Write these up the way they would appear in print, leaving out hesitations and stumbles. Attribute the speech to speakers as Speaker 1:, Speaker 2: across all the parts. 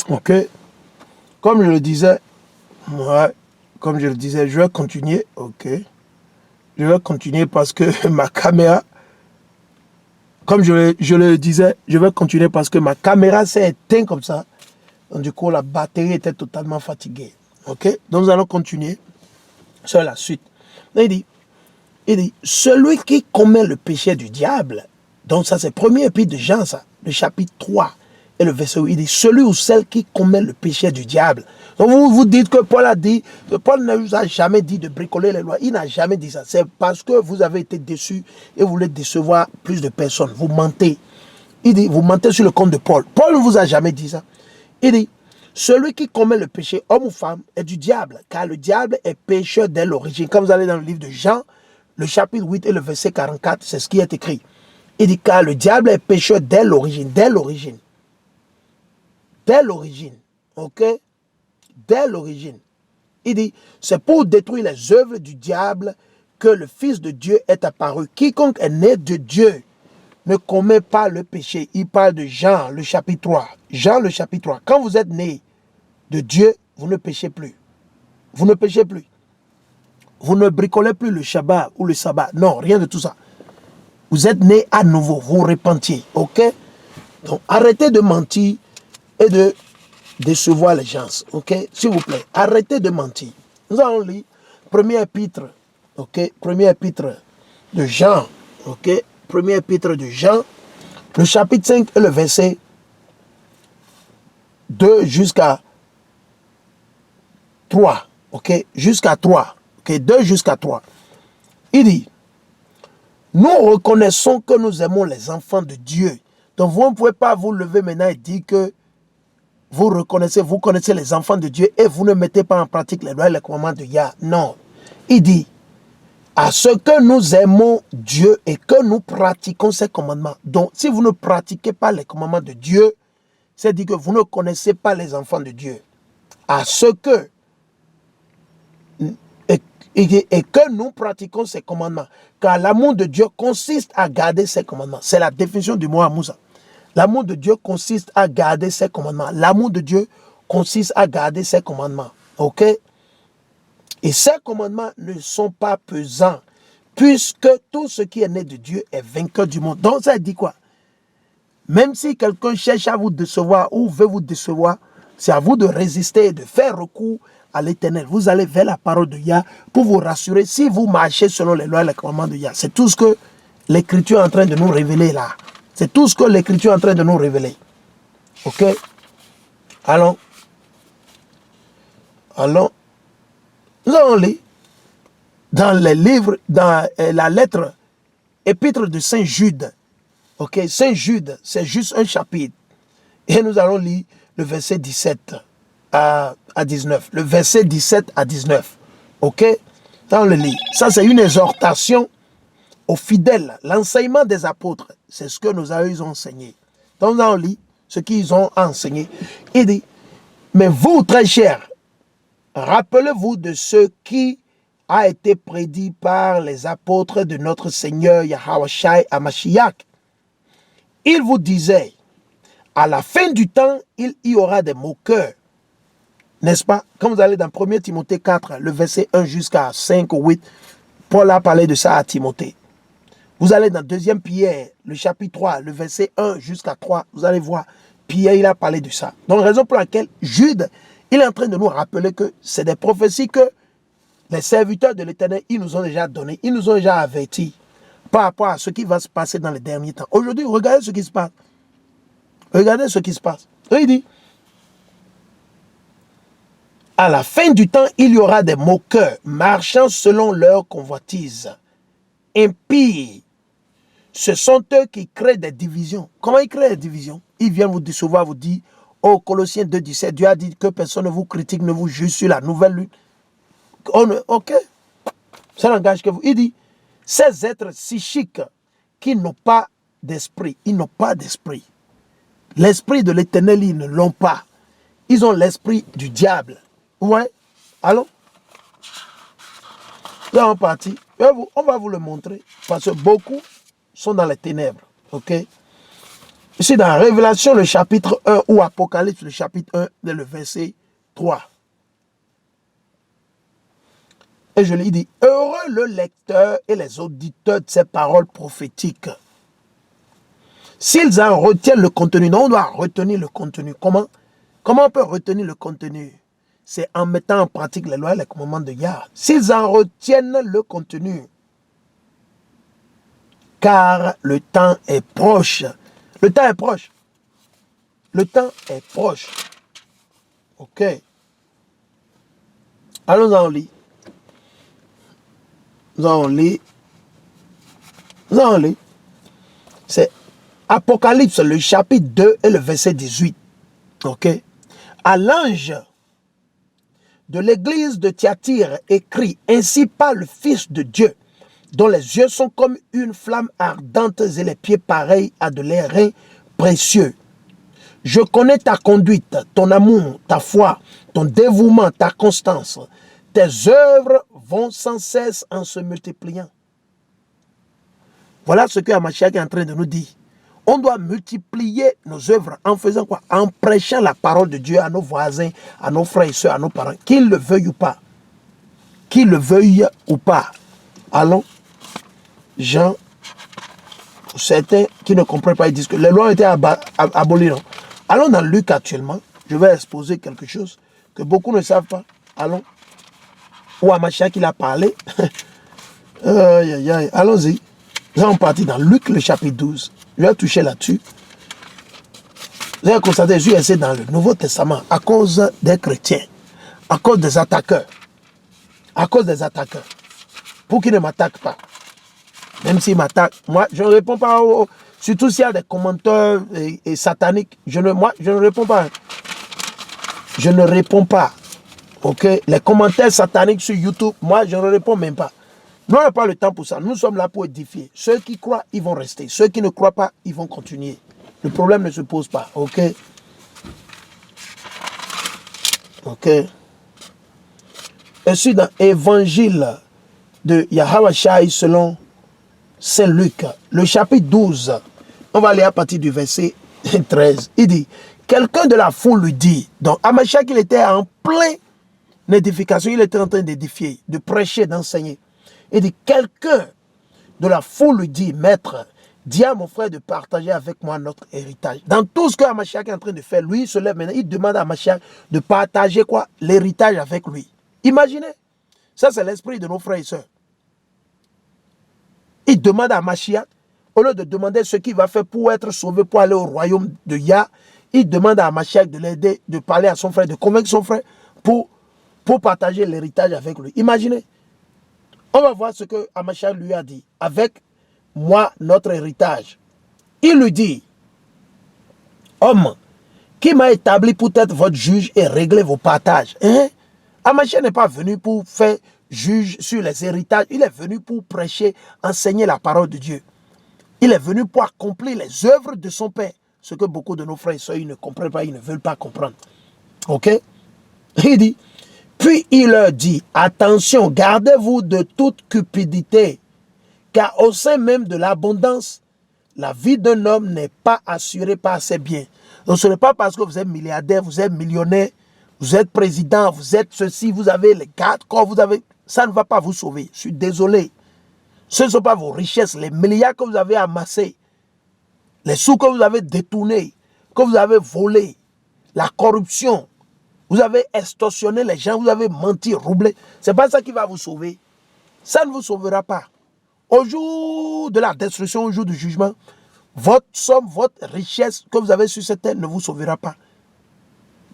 Speaker 1: Ok. Comme je le disais, ouais, comme je le disais, je vais continuer. Ok. Je vais continuer parce que ma caméra, comme je le disais, je vais continuer parce que ma caméra s'est éteinte comme ça. Donc, du coup, la batterie était totalement fatiguée. Ok. Donc, nous allons continuer sur la suite. Il dit, celui qui commet le péché du diable, donc ça c'est le premier épître de Jean, ça, le chapitre 3 et le verset 8, il dit, celui ou celle qui commet le péché du diable. Donc vous dites que Paul a dit, Paul ne vous a jamais dit de bricoler les lois, il n'a jamais dit ça. C'est parce que vous avez été déçus et vous voulez décevoir plus de personnes. Vous mentez. Il dit, vous mentez sur le compte de Paul. Paul ne vous a jamais dit ça. Il dit, celui qui commet le péché, homme ou femme, est du diable, car le diable est pécheur dès l'origine. Quand vous allez dans le livre de Jean, le chapitre 8 et le verset 44, c'est ce qui est écrit. Il dit, car le diable est pécheur dès l'origine, dès l'origine. Dès l'origine, ok? Dès l'origine. Il dit, c'est pour détruire les œuvres du diable que le Fils de Dieu est apparu. Quiconque est né de Dieu ne commet pas le péché. Il parle de Jean, le chapitre 3. Jean, le chapitre 3. Quand vous êtes né de Dieu, vous ne péchez plus. Vous ne péchez plus. Vous ne bricolez plus le Shabbat ou le sabbat. Non, rien de tout ça. Vous êtes né à nouveau. Vous repentiez. Ok? Donc, arrêtez de mentir et de décevoir les gens. Ok? S'il vous plaît, arrêtez de mentir. Nous allons lire premier épître. Ok? Premier épître de Jean. Ok? Premier épître de Jean. Le chapitre 5 et le verset 2 jusqu'à 3. Ok? Jusqu'à 3. Ok? 2 jusqu'à 3. Il dit, nous reconnaissons que nous aimons les enfants de Dieu. Donc vous ne pouvez pas vous lever maintenant et dire que vous connaissez les enfants de Dieu et vous ne mettez pas en pratique les lois et les commandements de Yah. Non. Il dit, à ce que nous aimons Dieu et que nous pratiquons ses commandements. Donc si vous ne pratiquez pas les commandements de Dieu, c'est-à-dire que vous ne connaissez pas les enfants de Dieu. À ce que et que nous pratiquons ces commandements. Car l'amour de Dieu consiste à garder ses commandements. C'est la définition du mot Amoussa. L'amour de Dieu consiste à garder ses commandements. L'amour de Dieu consiste à garder ses commandements. Ok? Et ces commandements ne sont pas pesants, puisque tout ce qui est né de Dieu est vainqueur du monde. Donc ça dit quoi? Même si quelqu'un cherche à vous décevoir ou veut vous décevoir, c'est à vous de résister et de faire recours à l'Éternel. Vous allez vers la parole de Yah pour vous rassurer si vous marchez selon les lois et les commandements de Yah. C'est tout ce que l'Écriture est en train de nous révéler là. C'est tout ce que l'Écriture est en train de nous révéler. Ok? Allons. Nous allons lire dans les livres, dans la lettre épître de Saint Jude. Ok? Saint Jude, c'est juste un chapitre. Et nous allons lire le verset 17 à 19. Le verset 17 à 19. Ok? Ça, on le lit. Ça, c'est une exhortation aux fidèles. L'enseignement des apôtres, c'est ce que nos aïeux ont enseigné. Donc, nous allons lire ce qu'ils ont enseigné. Il dit, mais vous, très chers, rappelez-vous de ce qui a été prédit par les apôtres de notre Seigneur Yahawashi Hamashiach. Il vous disait, à la fin du temps, il y aura des moqueurs. N'est-ce pas? Quand vous allez dans 1 Timothée 4, le verset 1 jusqu'à 5 ou 8, Paul a parlé de ça à Timothée. Vous allez dans 2 Pierre, le chapitre 3, le verset 1 jusqu'à 3, vous allez voir, Pierre, il a parlé de ça. Donc, raison pour laquelle Jude, il est en train de nous rappeler que c'est des prophéties que les serviteurs de l'Éternel, ils nous ont déjà données, ils nous ont déjà avertis par rapport à ce qui va se passer dans les derniers temps. Aujourd'hui, regardez ce qui se passe. Regardez ce qui se passe. Il dit, à la fin du temps, il y aura des moqueurs marchant selon leur convoitise. Impies. Ce sont eux qui créent des divisions. Comment ils créent des divisions? Ils viennent vous décevoir, vous dire, oh, Colossiens 2,17, Dieu a dit que personne ne vous critique, ne vous juge sur la nouvelle lune. Ok, ça n'engage que vous. Il dit, ces êtres psychiques qui n'ont pas d'esprit, ils n'ont pas d'esprit. L'esprit de l'Éternel, ils ne l'ont pas. Ils ont l'esprit du diable. Ouais, allons. Là, on partit. On va vous le montrer. Parce que beaucoup sont dans les ténèbres. Ok? Ici, dans Révélation, le chapitre 1, ou Apocalypse, le chapitre 1, le verset 3. Et je lui dis, heureux le lecteur et les auditeurs de ces paroles prophétiques. S'ils en retiennent le contenu, non, on doit retenir le contenu. Comment on peut retenir le contenu? C'est en mettant en pratique les lois et les commandements de Yah. S'ils en retiennent le contenu, car le temps est proche. Le temps est proche. Le temps est proche. Ok. Allons-en lire. Nous allons lire. C'est Apocalypse, le chapitre 2 et le verset 18. Ok. À l'ange de l'église de Thyatire écrit, ainsi parle le Fils de Dieu, dont les yeux sont comme une flamme ardente et les pieds pareils à de l'airain précieux. Je connais ta conduite, ton amour, ta foi, ton dévouement, ta constance. Tes œuvres vont sans cesse en se multipliant. Voilà ce que Hamashiach est en train de nous dire. On doit multiplier nos œuvres en faisant quoi? En prêchant la parole de Dieu à nos voisins, à nos frères et sœurs, à nos parents, qu'ils le veuillent ou pas. Qu'ils le veuillent ou pas. Allons, Jean, pour certains qui ne comprennent pas, ils disent que les lois ont été abolies. Non? Allons dans Luc actuellement. Je vais exposer quelque chose que beaucoup ne savent pas. Allons. Où Hamashiach il a parlé. Allons-y. Nous allons partir dans Luc, le chapitre 12. Je vais toucher là-dessus. Vous allez constater, Jésus est dans le Nouveau Testament à cause des chrétiens, à cause des attaqueurs. À cause des attaqueurs. Pour qu'ils ne m'attaquent pas. Même s'ils m'attaquent, moi, je ne réponds pas surtout s'il y a des commentaires et sataniques. Moi, je ne réponds pas. Je ne réponds pas. Ok? Les commentaires sataniques sur YouTube, moi, je ne réponds même pas. Nous n'avons pas le temps pour ça. Nous sommes là pour édifier. Ceux qui croient, ils vont rester. Ceux qui ne croient pas, ils vont continuer. Le problème ne se pose pas. Ok? Ok? Je suis dans l'évangile de Yahawashai selon Saint Luc, le chapitre 12. On va aller à partir du verset 13. Il dit, quelqu'un de la foule lui dit, donc Hamashiach, il était en pleine édification, il était en train d'édifier, de prêcher, d'enseigner. Il dit, quelqu'un de la foule lui dit, maître, dis à mon frère de partager avec moi notre héritage. Dans tout ce que Hamashiach est en train de faire, lui, il se lève maintenant, il demande à Hamashiach de partager quoi? L'héritage avec lui. Imaginez, ça c'est l'esprit de nos frères et sœurs. Il demande à Hamashiach, au lieu de demander ce qu'il va faire pour être sauvé, pour aller au royaume de Yah, il demande à Hamashiach de l'aider, de parler à son frère, de convaincre son frère pour partager l'héritage avec lui. Imaginez. On va voir ce que Hamashiach lui a dit. Avec moi, notre héritage. Il lui dit, homme, qui m'a établi pour être votre juge et régler vos partages. Hein? Hamashiach n'est pas venu pour faire juge sur les héritages. Il est venu pour prêcher, enseigner la parole de Dieu. Il est venu pour accomplir les œuvres de son Père. Ce que beaucoup de nos frères et sœurs ils ne comprennent pas, ils ne veulent pas comprendre. Ok? Il dit, puis il leur dit, attention, gardez-vous de toute cupidité, car au sein même de l'abondance, la vie d'un homme n'est pas assurée par ses biens. Donc ce n'est pas parce que vous êtes milliardaire, vous êtes millionnaire, vous êtes président, vous êtes ceci, vous avez les 4 corps, vous avez... Ça ne va pas vous sauver. Je suis désolé. Ce ne sont pas vos richesses, les milliards que vous avez amassés, les sous que vous avez détournés, que vous avez volés, la corruption. Vous avez extorsionné les gens, vous avez menti, roublé. Ce n'est pas ça qui va vous sauver. Ça ne vous sauvera pas. Au jour de la destruction, au jour du jugement, votre somme, votre richesse que vous avez sur cette terre ne vous sauvera pas.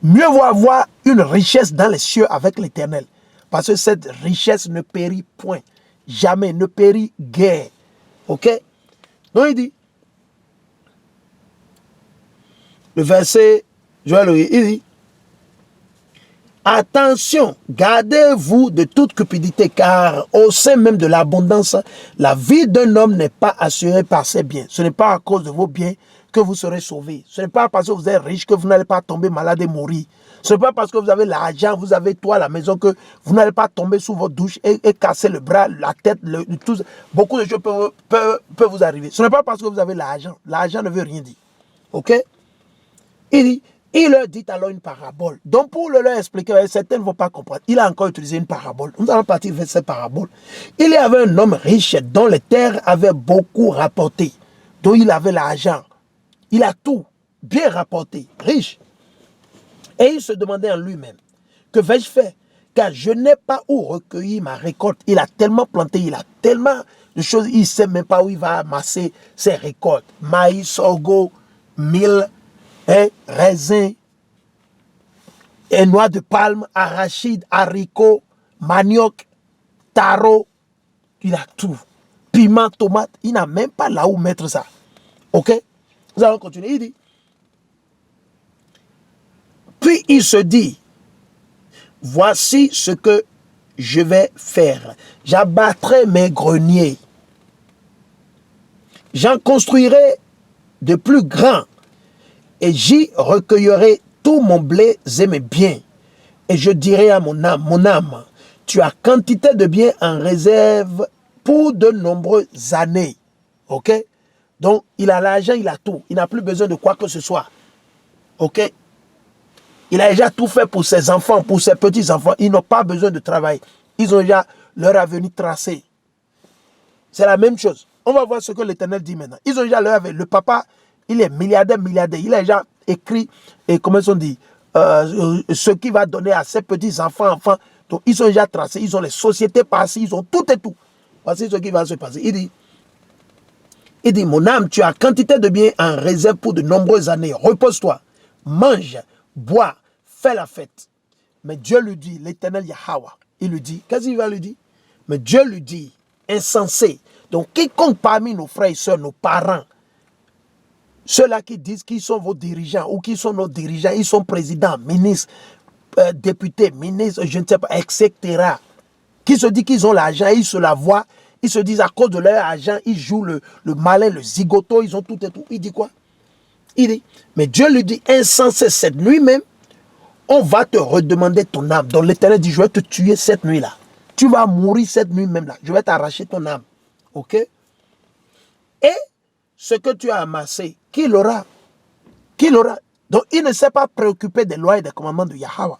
Speaker 1: Mieux vaut avoir une richesse dans les cieux avec l'Éternel. Parce que cette richesse ne périt point. Jamais, ne périt guère. Ok? Donc il dit, le verset, je vais le lire, il dit, attention, gardez-vous de toute cupidité, car au sein même de l'abondance, la vie d'un homme n'est pas assurée par ses biens. Ce n'est pas à cause de vos biens que vous serez sauvés. Ce n'est pas parce que vous êtes riche que vous n'allez pas tomber malade et mourir. Ce n'est pas parce que vous avez l'argent, vous avez tout à la maison que vous n'allez pas tomber sous votre douche et casser le bras, la tête, tout. Beaucoup de choses peuvent vous arriver. Ce n'est pas parce que vous avez l'argent. L'argent ne veut rien dire. Ok? Il leur dit alors une parabole. Donc pour leur expliquer, certains ne vont pas comprendre. Il a encore utilisé une parabole. Nous allons partir vers cette parabole. Il y avait un homme riche dont les terres avaient beaucoup rapporté. Donc il avait l'argent. Il a tout bien rapporté, riche. Et il se demandait en lui-même, que vais-je faire? Car je n'ai pas où recueillir ma récolte. Il a tellement planté, il a tellement de choses, il ne sait même pas où il va amasser ses récoltes. Maïs, sorgho, mil, raisin, et noix de palme, arachide, haricots, manioc, taro. Il a tout. Piment, tomate, il n'a même pas là où mettre ça. Ok? Nous allons continuer. Il dit. Puis il se dit, voici ce que je vais faire. J'abattrai mes greniers. J'en construirai de plus grands. Et j'y recueillerai tout mon blé et mes biens. Et je dirai à mon âme, tu as quantité de biens en réserve pour de nombreuses années. Ok? Donc, il a l'argent, il a tout. Il n'a plus besoin de quoi que ce soit. Ok? Il a déjà tout fait pour ses enfants, pour ses petits-enfants. Ils n'ont pas besoin de travailler. Ils ont déjà leur avenir tracé. C'est la même chose. On va voir ce que l'Éternel dit maintenant. Ils ont déjà leur avenir. Le papa, il est milliardaire. Il a déjà écrit, et comment on dit, ce qu'il va donner à ses petits-enfants, enfants. Donc, ils ont déjà tracé. Ils ont les sociétés passées. Ils ont tout et tout. Voici ce qui va se passer. Il dit, mon âme, tu as quantité de biens en réserve pour de nombreuses années. Repose-toi, mange, bois, fais la fête. Mais Dieu lui dit, l'Éternel Yahweh, il lui dit, qu'est-ce qu'il va lui dire? Mais Dieu lui dit, insensé. Donc, quiconque parmi nos frères et sœurs, nos parents, ceux-là qui disent qu'ils sont vos dirigeants ou qui sont nos dirigeants, ils sont présidents, ministres, députés, ministres, je ne sais pas, etc., qui se disent qu'ils ont l'argent, ils se la voient, ils se disent à cause de leur argent, ils jouent le malin, le zigoto, ils ont tout et tout. Il dit quoi? Il dit, mais Dieu lui dit, insensé, cette nuit même, on va te redemander ton âme. Donc l'Éternel dit, je vais te tuer cette nuit-là. Tu vas mourir cette nuit même là. Je vais t'arracher ton âme. Ok? Et ce que tu as amassé, qui l'aura? Qui l'aura? Donc il ne s'est pas préoccupé des lois et des commandements de Yahweh.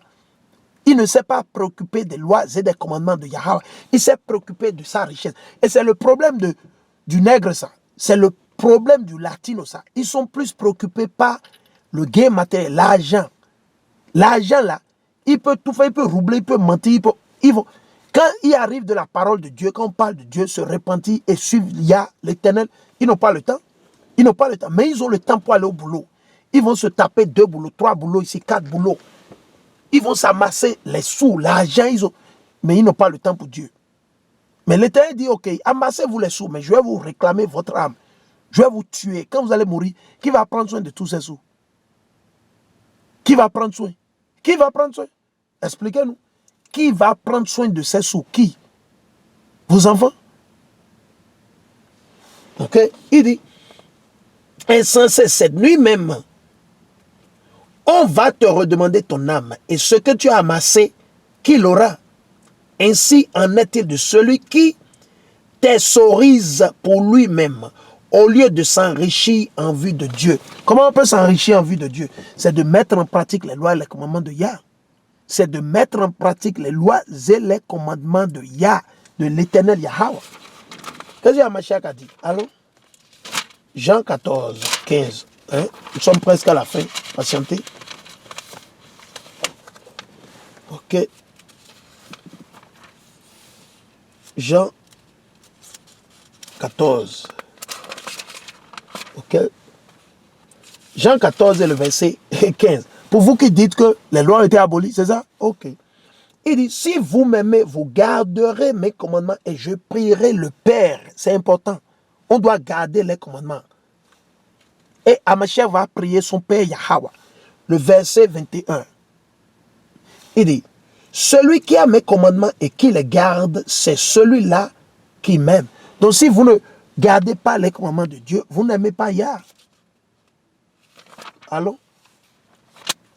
Speaker 1: Il ne s'est pas préoccupé des lois et des commandements de Yahweh. Il s'est préoccupé de sa richesse. Et c'est le problème du nègre, ça. C'est le problème du latino, ça. Ils sont plus préoccupés par le gain matériel, l'argent. L'argent, là, il peut tout faire, il peut roubler, il peut mentir. Quand il arrive de la parole de Dieu, quand on parle de Dieu, se repentir et suivre l'Éternel, ils n'ont pas le temps. Ils n'ont pas le temps. Mais ils ont le temps pour aller au boulot. Ils vont se taper 2 boulots, 3 boulots, ici 4 boulots. Ils vont s'amasser les sous, l'argent, mais ils n'ont pas le temps pour Dieu. Mais l'Éternel dit, ok, amassez-vous les sous, mais je vais vous réclamer votre âme. Je vais vous tuer. Quand vous allez mourir, qui va prendre soin de tous ces sous? Qui va prendre soin? Qui va prendre soin? Expliquez-nous. Qui va prendre soin de ces sous? Qui? Vos enfants? Ok? Il dit, insensé, cette nuit même, on va te redemander ton âme. Et ce que tu as amassé, qui l'aura? Ainsi en est-il de celui qui thésaurise pour lui-même, au lieu de s'enrichir en vue de Dieu. Comment on peut s'enrichir en vue de Dieu? C'est de mettre en pratique les lois et les commandements de Yah. C'est de mettre en pratique les lois et les commandements de Yah, de l'Éternel Yahweh. Qu'est-ce que Mashiach a dit? Allô? Jean 14, 15. Hein? Nous sommes presque à la fin. Patientez. Ok. Jean 14. Ok. Jean 14 et le verset 15. Pour vous qui dites que les lois ont été abolies, c'est ça? Ok. Il dit, si vous m'aimez, vous garderez mes commandements et je prierai le Père. C'est important. On doit garder les commandements. Et Hamashiach va prier son Père Yahweh. Le verset 21. Il dit, celui qui a mes commandements et qui les garde, c'est celui-là qui m'aime. Donc si vous ne gardez pas les commandements de Dieu, vous n'aimez pas Yah. Allô?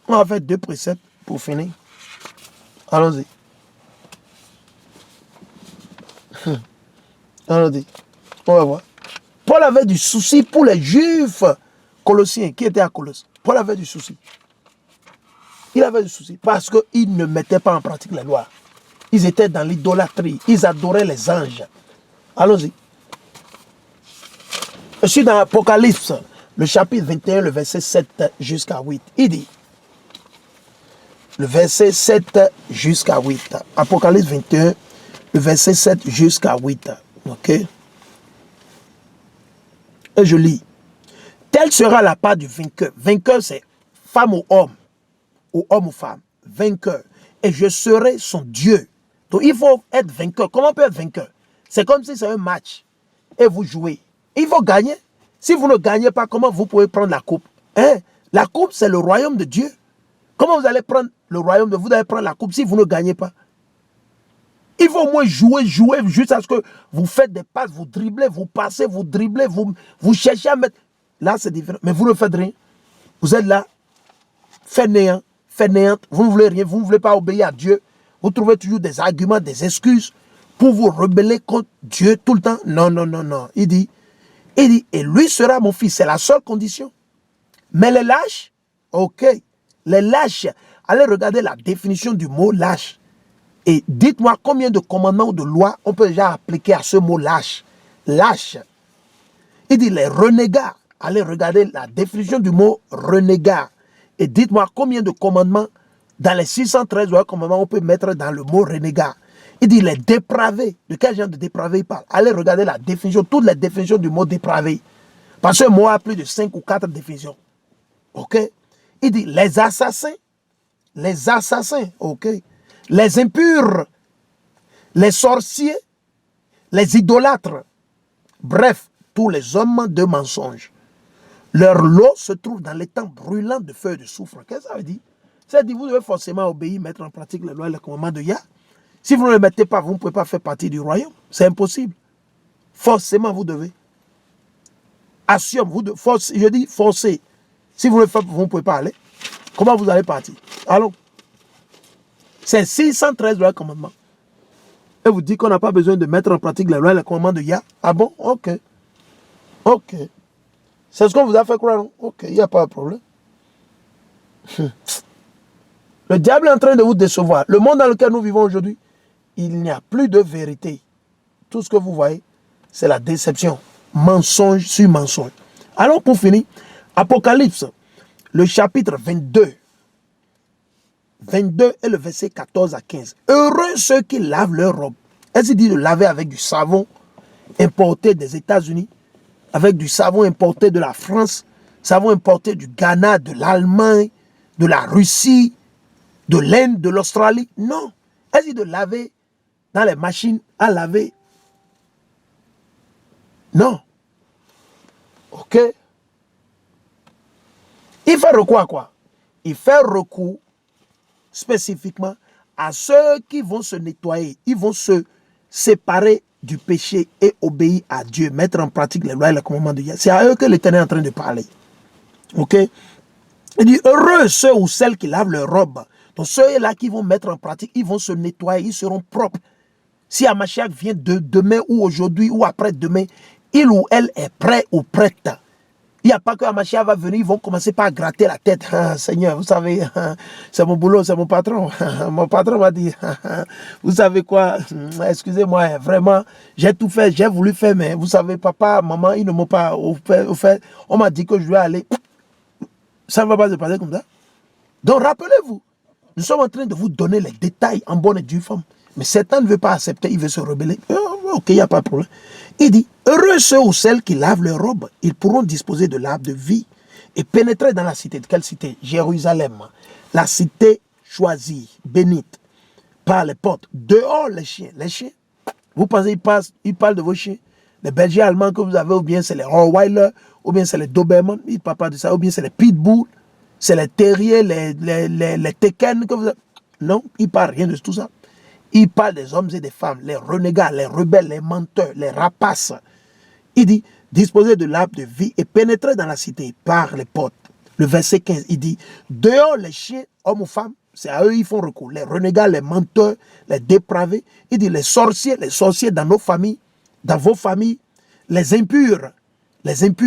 Speaker 1: On va faire 2 préceptes pour finir. Allons-y. Allons-y. On va voir. Paul avait du souci pour les Juifs Colossiens, qui était à Colosse, Paul avait du souci. Il avait du souci parce qu'ils ne mettaient pas en pratique les lois. Ils étaient dans l'idolâtrie. Ils adoraient les anges. Allons-y. Je suis dans Apocalypse, le chapitre 21, le verset 7 jusqu'à 8. Il dit, le verset 7 jusqu'à 8. Apocalypse 21, le verset 7 jusqu'à 8. Ok? Et je lis. Telle sera la part du vainqueur. Vainqueur, c'est femme ou homme ou femme. Vainqueur. Et je serai son Dieu. Donc, il faut être vainqueur. Comment on peut être vainqueur? C'est comme si c'est un match et vous jouez. Il faut gagner. Si vous ne gagnez pas, comment vous pouvez prendre la coupe? Hein? La coupe, c'est le royaume de Dieu. Comment vous allez prendre le royaume de Dieu? Vous allez prendre la coupe si vous ne gagnez pas. Il faut au moins jouer jusqu'à ce que vous faites des passes, vous dribblez, vous passez, vous dribblez, vous cherchez à mettre. Là, c'est différent. Mais vous ne faites rien. Vous êtes là, fainéant, fainéante. Vous ne voulez rien, vous ne voulez pas obéir à Dieu. Vous trouvez toujours des arguments, des excuses pour vous rebeller contre Dieu tout le temps. Non, non, non, non. Il dit, et lui sera mon fils. C'est la seule condition. Mais les lâches, ok. Les lâches, allez regarder la définition du mot lâche. Et dites-moi combien de commandements ou de lois on peut déjà appliquer à ce mot lâche. Lâche. Il dit les renégats. Allez regarder la définition du mot renégat. Et dites-moi combien de commandements dans les 613 commandements on peut mettre dans le mot renégat. Il dit les dépravés. De quel genre de dépravés il parle? Allez regarder la définition, toutes les définitions du mot dépravé. Parce que moi, a plus de 5 ou 4 définitions. Ok? Il dit les assassins. Les assassins. Ok? Les impurs. Les sorciers. Les idolâtres. Bref, tous les hommes de mensonges. Leur lot se trouve dans les temps brûlants de feu et de soufre. Qu'est-ce que ça veut dire? Ça veut dire que vous devez forcément obéir, mettre en pratique les lois et les commandements de Yah. Si vous ne le mettez pas, vous ne pouvez pas faire partie du royaume. C'est impossible. Forcément, vous devez. Assume, je dis forcez. Si vous ne le faites, vous ne pouvez pas aller. Comment vous allez partir? Allons. C'est 613 lois et commandements. Et vous dites qu'on n'a pas besoin de mettre en pratique les lois et les commandements de Yah. Ah bon? Ok. Ok. C'est ce qu'on vous a fait croire. Ok, il n'y a pas de problème. Le diable est en train de vous décevoir. Le monde dans lequel nous vivons aujourd'hui, il n'y a plus de vérité. Tout ce que vous voyez, c'est la déception. Mensonge sur mensonge. Alors pour finir, Apocalypse, le chapitre 22. 22 et le verset 14 à 15. Heureux ceux qui lavent leur robe. Est-ce qu'il dit de laver avec du savon importé des États-Unis, avec du savon importé de la France, savon importé du Ghana, de l'Allemagne, de la Russie, de l'Inde, de l'Australie? Non. Est-ce qu'il dit de laver dans les machines à laver? Non. Ok. Il fait recours à quoi? Il fait recours spécifiquement à ceux qui vont se nettoyer. Ils vont se séparer du péché et obéir à Dieu, mettre en pratique les lois et les commandements de Dieu. C'est à eux que l'Éternel est en train de parler. Ok? Il dit, heureux ceux ou celles qui lavent leur robe. Donc ceux-là qui vont mettre en pratique, ils vont se nettoyer, ils seront propres. Si Hamashiach vient demain ou aujourd'hui ou après-demain, il ou elle est prêt ou prête. Il n'y a pas que Hamashiach va venir, ils vont commencer par gratter la tête. Ah, Seigneur, vous savez, c'est mon boulot, c'est mon patron. Mon patron m'a dit, vous savez quoi, excusez-moi, vraiment, j'ai tout fait, j'ai voulu faire, mais vous savez, papa, maman, ils ne m'ont pas fait. On m'a dit que je vais aller. Ça ne va pas se passer comme ça. Donc rappelez-vous, nous sommes en train de vous donner les détails en bonne et due forme. Mais Satan ne veut pas accepter, il veut se rebeller. Ok, il n'y a pas de problème. Il dit, heureux ceux ou celles qui lavent leurs robes, ils pourront disposer de l'arbre de vie et pénétrer dans la cité. De quelle cité? Jérusalem. La cité choisie, bénite, par les portes. Dehors les chiens. Les chiens, vous pensez ils parlent de vos chiens? Les bergers allemands que vous avez, ou bien c'est les Rottweiler, ou bien c'est les Doberman, ils ne parlent pas de ça, ou bien c'est les Pitbull, c'est les terriers, les Tekken que vous avez. Non, ils ne parlent rien de tout ça. Il parle des hommes et des femmes, les renégats, les rebelles, les menteurs, les rapaces. Il dit, disposer de l'arbre de vie et pénétrer dans la cité par les portes. Le verset 15, il dit, dehors les chiens, hommes ou femmes, c'est à eux ils font recours. Les renégats, les menteurs, les dépravés. Il dit, les sorciers dans nos familles, dans vos familles, les impurs,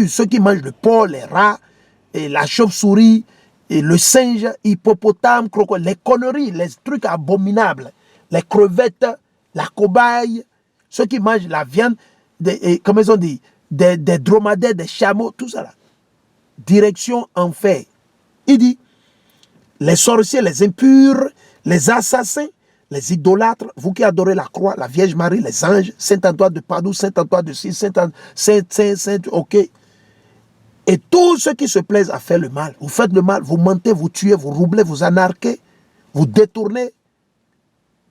Speaker 1: ceux qui mangent le porc, les rats, et la chauve-souris, et le singe, hippopotame, crocodile, les conneries, les trucs abominables, les crevettes, la cobaye, ceux qui mangent la viande, comme ils ont dit, des dromadaires, des chameaux, tout ça là. Direction enfer. Il dit, les sorciers, les impurs, les assassins, les idolâtres, vous qui adorez la croix, la Vierge Marie, les anges, Saint-Antoine de Padoue, Saint-Antoine de Cire, Saint, ok. Et tous ceux qui se plaisent à faire le mal, vous faites le mal, vous mentez, vous tuez, vous roublez, vous anarquez, vous détournez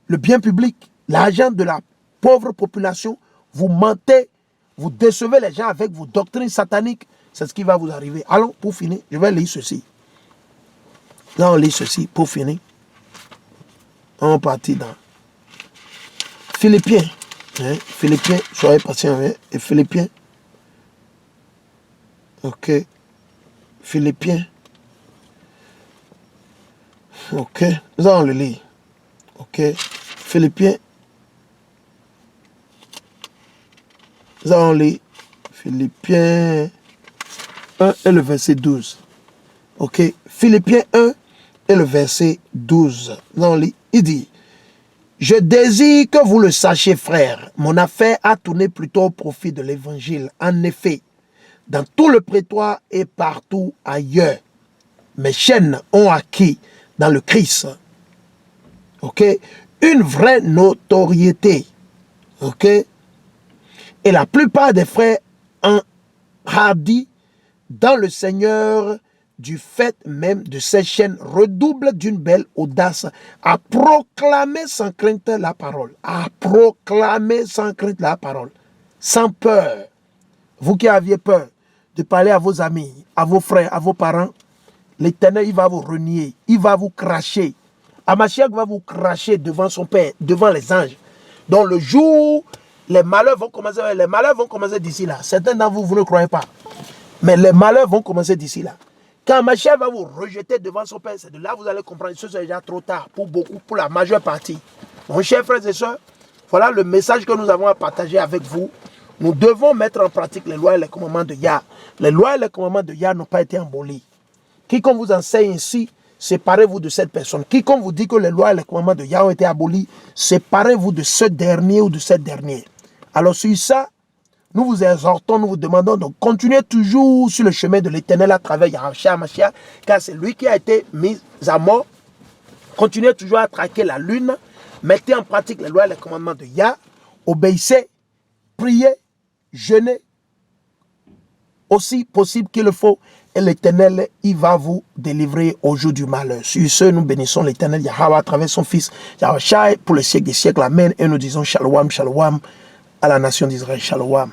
Speaker 1: le bien public, l'argent de la pauvre population, vous mentez, vous décevez les gens avec vos doctrines sataniques, c'est ce qui va vous arriver. Allons, pour finir, je vais lire ceci. Là, on lit ceci, pour finir. On partit dans Philippiens. Hein? Philippiens, soyez patient, hein? Et Philippiens. Ok. Philippiens. Ok. Nous allons le lire. Ok. Philippiens. Nous allons lire Philippiens 1 et le verset 12. Ok. Philippiens 1 et le verset 12. Nous allons lire. Il dit, je désire que vous le sachiez, frères, mon affaire a tourné plutôt au profit de l'évangile. En effet, dans tout le prétoire et partout ailleurs, mes chaînes ont acquis dans le Christ, ok, une vraie notoriété, ok, et la plupart des frères enhardis dans le Seigneur, du fait même de ces chaînes, redouble d'une belle audace à proclamer sans crainte la parole. À proclamer sans crainte la parole. Sans peur. Vous qui aviez peur de parler à vos amis, à vos frères, à vos parents, l'Éternel, il va vous renier. Il va vous cracher. Amachiach va vous cracher devant son Père, devant les anges. Donc le jour, les malheurs vont commencer d'ici là. Certains d'entre vous, vous ne croyez pas. Mais les malheurs vont commencer d'ici là. Quand Mashiach va vous rejeter devant son Père, c'est de là que vous allez comprendre que ce sera déjà trop tard pour beaucoup, pour la majeure partie. Mon chers frères et sœurs, voilà le message que nous avons à partager avec vous. Nous devons mettre en pratique les lois et les commandements de Yah. Les lois et les commandements de Yah n'ont pas été abolis. Quiconque vous enseigne ainsi, séparez-vous de cette personne. Quiconque vous dit que les lois et les commandements de Yah ont été abolis, séparez-vous de ce dernier ou de cette dernière. Alors sur ça, nous vous exhortons, nous vous demandons de continuer toujours sur le chemin de l'Éternel à travers Yahushua Mashiach, car c'est lui qui a été mis à mort. Continuez toujours à traquer la lune, mettez en pratique les lois et les commandements de Yah, obéissez, priez, jeûnez, aussi possible qu'il le faut, et l'Éternel, il va vous délivrer au jour du malheur. Sur ce, nous bénissons l'Éternel Yahweh à travers son Fils Yahushua pour les siècles des siècles. Amen. Et nous disons Shalom, Shalom à la nation d'Israël. Shalom.